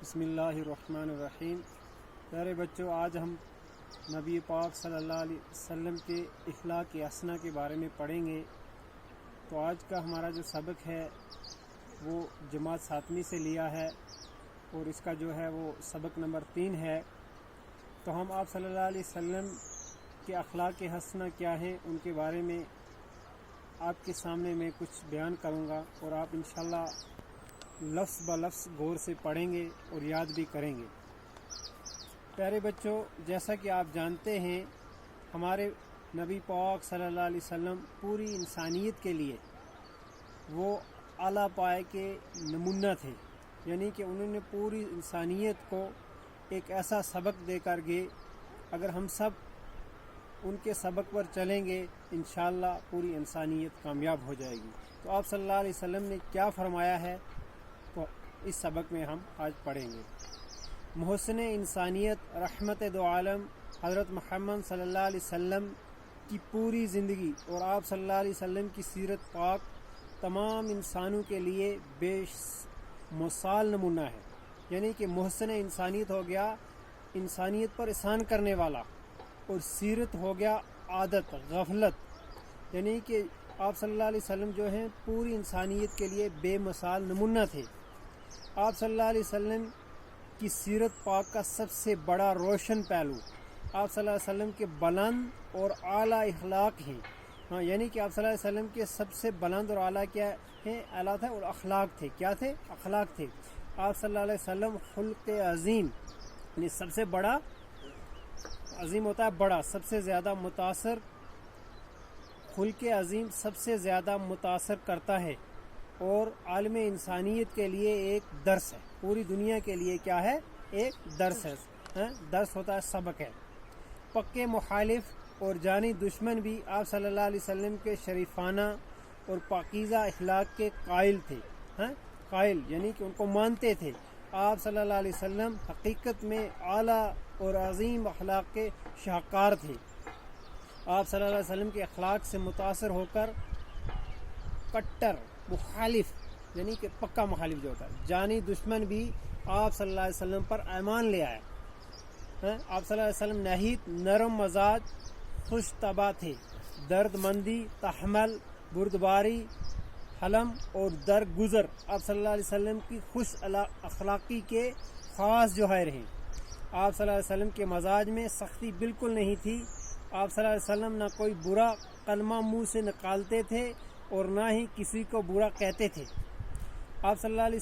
بسم اللہ الرحمن الرحیم۔ پیارے بچوں، آج ہم نبی پاک صلی اللہ علیہ وسلم کے اخلاق حسنہ کے بارے میں پڑھیں گے۔ تو آج کا ہمارا جو سبق ہے وہ جماعت ساتویں سے لیا ہے اور اس کا جو ہے وہ سبق نمبر 3 ہے۔ تو ہم آپ صلی اللہ علیہ وسلم کے اخلاق حسنہ کیا ہیں ان کے بارے میں آپ کے سامنے میں کچھ بیان کروں گا، اور آپ انشاءاللہ لفظ بہ لفظ غور سے پڑھیں گے اور یاد بھی کریں گے۔ پیارے بچوں، جیسا کہ آپ جانتے ہیں، ہمارے نبی پاک صلی اللہ علیہ وسلم پوری انسانیت کے لیے وہ اعلیٰ پائے کے نمونہ تھے، یعنی کہ انہوں نے پوری انسانیت کو ایک ایسا سبق دے کر گئے۔ اگر ہم سب ان کے سبق پر چلیں گے انشاءاللہ پوری انسانیت کامیاب ہو جائے گی۔ تو آپ صلی اللہ علیہ وسلم نے کیا فرمایا ہے، تو اس سبق میں ہم آج پڑھیں گے۔ محسن انسانیت رحمت دو عالم حضرت محمد صلی اللہ علیہ وسلم کی پوری زندگی اور آپ صلی اللہ علیہ وسلم کی سیرت پاک تمام انسانوں کے لیے بے مثال نمونہ ہے۔ یعنی کہ محسن انسانیت ہو گیا انسانیت پر احسان کرنے والا، اور سیرت ہو گیا عادت غفلت، یعنی کہ آپ صلی اللہ علیہ وسلم جو ہیں پوری انسانیت کے لیے بے مثال نمونہ تھے۔ آپ صلی اللہ علیہ وسلم کی سیرت پاک کا سب سے بڑا روشن پہلو آپ صلی اللہ علیہ وسلم کے بلند اور اعلیٰ اخلاق ہیں۔ یعنی کہ آپ صلی اللہ علیہ وسلم کے سب سے بلند اور اعلیٰ کیا ہیں؟ اعلیٰ تھا اور اخلاق تھے۔ کیا تھے؟ اخلاق تھے۔ آپ صلی اللہ علیہ وسلم خلق عظیم، یعنی سب سے بڑا، عظیم ہوتا ہے بڑا، سب سے زیادہ متاثر، خلق عظیم سب سے زیادہ متاثر کرتا ہے، اور عالم انسانیت کے لیے ایک درس ہے۔ پوری دنیا کے لیے کیا ہے؟ ایک درس ہے۔ درس ہوتا ہے، سبق ہے۔ پکے مخالف اور جانی دشمن بھی آپ صلی اللہ علیہ وسلم کے شریفانہ اور پاکیزہ اخلاق کے قائل تھے۔ قائل یعنی کہ ان کو مانتے تھے۔ آپ صلی اللہ علیہ وسلم حقیقت میں اعلیٰ اور عظیم اخلاق کے شاہکار تھے۔ آپ صلی اللہ علیہ وسلم کے اخلاق سے متاثر ہو کر کٹر مخالف، یعنی کہ پکا مخالف جو ہوتا ہے، جانی دشمن بھی آپ صلی اللہ علیہ وسلم پر ایمان لے آئے۔ آپ صلی اللہ علیہ وسلم نہایت نرم مزاج، خوش طبع تھے، درد مندی، تحمل، بردباری، حلم اور درگزر آپ صلی اللہ علیہ وسلم کی خوش اخلاقی کے خاص جوہر ہیں۔ آپ صلی اللہ علیہ وسلم کے مزاج میں سختی بالکل نہیں تھی۔ آپ صلی اللہ علیہ وسلم نہ کوئی برا کلمہ منہ سے نکالتے تھے اور نہ ہی کسی کو برا کہتے تھے۔ آپ صلی اللہ علیہ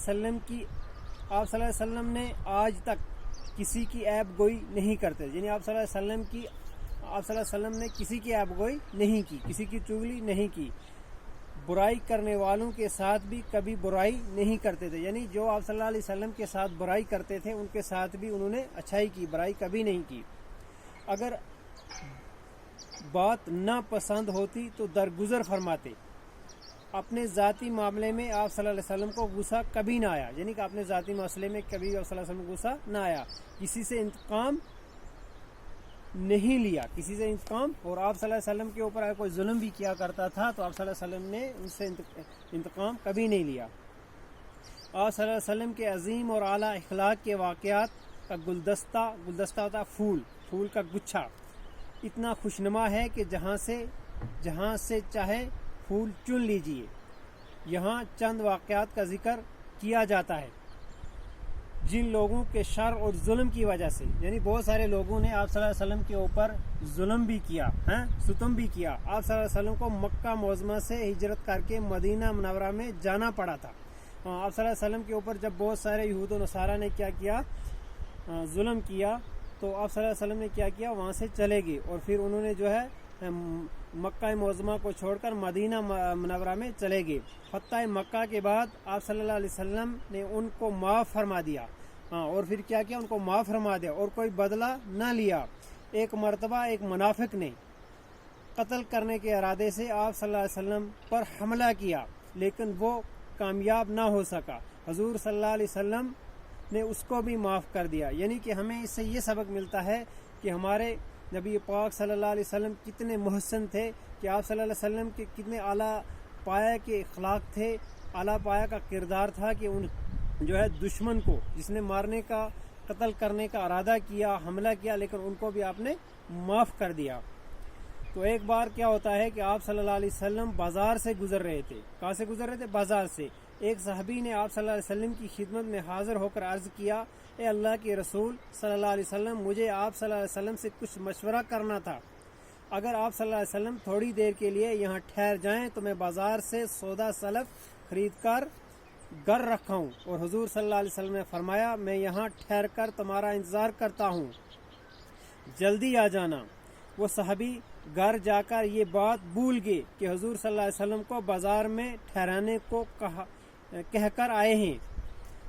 وسلم نے آج تک کسی کی عیب گوئی نہیں کرتے، یعنی آپ صلی اللہ علیہ وسلم نے کسی کی عیب گوئی نہیں کی، کسی کی چغلی نہیں کی، برائی کرنے والوں کے ساتھ بھی کبھی برائی نہیں کرتے تھے، یعنی جو آپ صلی اللہ علیہ وسلم کے ساتھ برائی کرتے تھے ان کے ساتھ بھی انہوں نے اچھائی کی، برائی کبھی نہیں کی۔ اگر بات نہ پسند ہوتی تو درگزر فرماتے۔ اپنے ذاتی معاملے میں آپ صلی اللہ علیہ وسلم کو غصہ کبھی نہ آیا، یعنی کہ اپنے ذاتی مسئلے میں کبھی آپ صلی اللہ علیہ وسلم کو غصہ نہ آیا، کسی سے انتقام نہیں لیا، کسی سے انتقام، اور آپ صلی اللہ علیہ وسلم کے اوپر اگر کوئی ظلم بھی کیا کرتا تھا تو آپ صلی اللہ علیہ وسلم نے ان سے انتقام کبھی نہیں لیا۔ آپ صلی اللہ علیہ وسلم کے عظیم اور اعلیٰ اخلاق کے واقعات کا گلدستہ ہوتا پھول کا گچھا اتنا خوشنما ہے کہ جہاں سے چاہے پھول چن لیجئے۔ یہاں چند واقعات کا ذکر کیا جاتا ہے جن لوگوں کے شر اور ظلم کی وجہ سے، یعنی بہت سارے لوگوں نے آپ صلی اللہ علیہ وسلم کے اوپر ظلم بھی کیا، ستم بھی کیا۔ آپ صلی اللہ علیہ وسلم کو مکہ معظمہ سے ہجرت کر کے مدینہ منورہ میں جانا پڑا تھا۔ آپ صلی اللہ علیہ وسلم کے اوپر جب بہت سارے یہود و نصارہ نے کیا کیا، ظلم کیا، تو آپ صلی اللہ علیہ وسلم نے کیا کیا، وہاں سے چلے گئے، اور پھر انہوں نے جو ہے مکہ معظمہ کو چھوڑ کر مدینہ منورہ میں چلے گئے۔ فتح مکہ کے بعد آپ صلی اللہ علیہ وسلم نے ان کو معاف فرما دیا، اور پھر کیا کیا، ان کو معاف فرما دیا اور کوئی بدلہ نہ لیا۔ ایک مرتبہ ایک منافق نے قتل کرنے کے ارادے سے آپ صلی اللہ علیہ وسلم پر حملہ کیا، لیکن وہ کامیاب نہ ہو سکا۔ حضور صلی اللہ علیہ وسلم نے اس کو بھی معاف کر دیا۔ یعنی کہ ہمیں اس سے یہ سبق ملتا ہے کہ ہمارے نبی پاک صلی اللہ علیہ وسلم کتنے محسن تھے، کہ آپ صلی اللہ علیہ وسلم کے کتنے اعلیٰ پایہ کے اخلاق تھے، اعلیٰ پایہ کا کردار تھا، کہ جو ہے دشمن کو جس نے مارنے کا قتل کرنے کا ارادہ کیا حملہ کیا لیکن ان کو بھی آپ نے معاف کر دیا۔ تو ایک بار کیا ہوتا ہے کہ آپ صلی اللہ علیہ وسلم بازار سے گزر رہے تھے۔ کہاں سے گزر رہے تھے؟ بازار سے۔ ایک صحابی نے آپ صلی اللہ علیہ وسلم کی خدمت میں حاضر ہو کر عرض کیا، اے اللہ کے رسول صلی اللہ علیہ وسلم، مجھے آپ صلی اللہ علیہ وسلم سے کچھ مشورہ کرنا تھا۔ اگر آپ صلی اللہ علیہ وسلم تھوڑی دیر کے لیے یہاں ٹھہر جائیں تو میں بازار سے سودا سلف خرید کر گھر رکھا ہوں۔ اور حضور صلی اللہ علیہ وسلم نے فرمایا، میں یہاں ٹھہر کر تمہارا انتظار کرتا ہوں، جلدی آ جانا۔ وہ صحابی گھر جا کر یہ بات بھول گئے کہ حضور صلی اللہ علیہ وسلم کو بازار میں ٹھہرانے کو کہہ کر آئے ہیں۔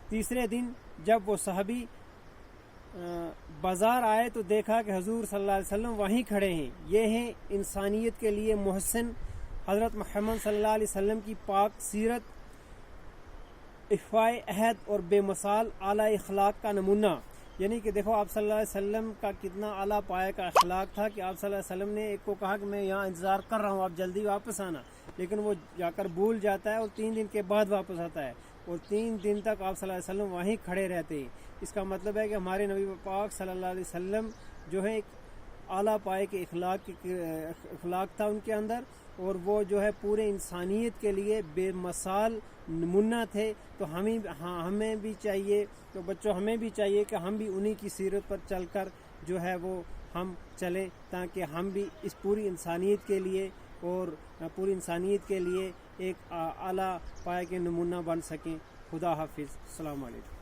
تیسرے دن جب وہ صحابی بازار آئے تو دیکھا کہ حضور صلی اللہ علیہ وسلم وہیں کھڑے ہیں۔ یہ ہیں انسانیت کے لیے محسن حضرت محمد صلی اللہ علیہ وسلم کی پاک سیرت، افائے عہد اور بے مثال اعلیٰ اخلاق کا نمونہ۔ یعنی کہ دیکھو آپ صلی اللہ علیہ وسلم کا کتنا اعلیٰ پائے کا اخلاق تھا کہ آپ صلی اللہ علیہ وسلم نے ایک کو کہا کہ میں یہاں انتظار کر رہا ہوں، آپ جلدی واپس آنا، لیکن وہ جا کر بھول جاتا ہے اور 3 دن کے بعد واپس آتا ہے، اور 3 دن تک آپ صلی اللہ علیہ وسلم وہیں کھڑے رہتے ہیں۔ اس کا مطلب ہے کہ ہمارے نبی پاک صلی اللہ علیہ وسلم جو ہے ایک اعلیٰ پائے کے اخلاق تھا ان کے اندر، اور وہ جو ہے پورے انسانیت کے لیے بے مثال نمونہ تھے۔ تو ہمیں بھی چاہیے، تو بچوں ہمیں بھی چاہیے کہ ہم بھی انہی کی سیرت پر چل کر جو ہے وہ ہم چلیں، تاکہ ہم بھی اس پوری انسانیت کے لیے اور پوری انسانیت کے لیے ایک اعلیٰ پائے کے نمونہ بن سکیں۔ خدا حافظ، السلام علیکم۔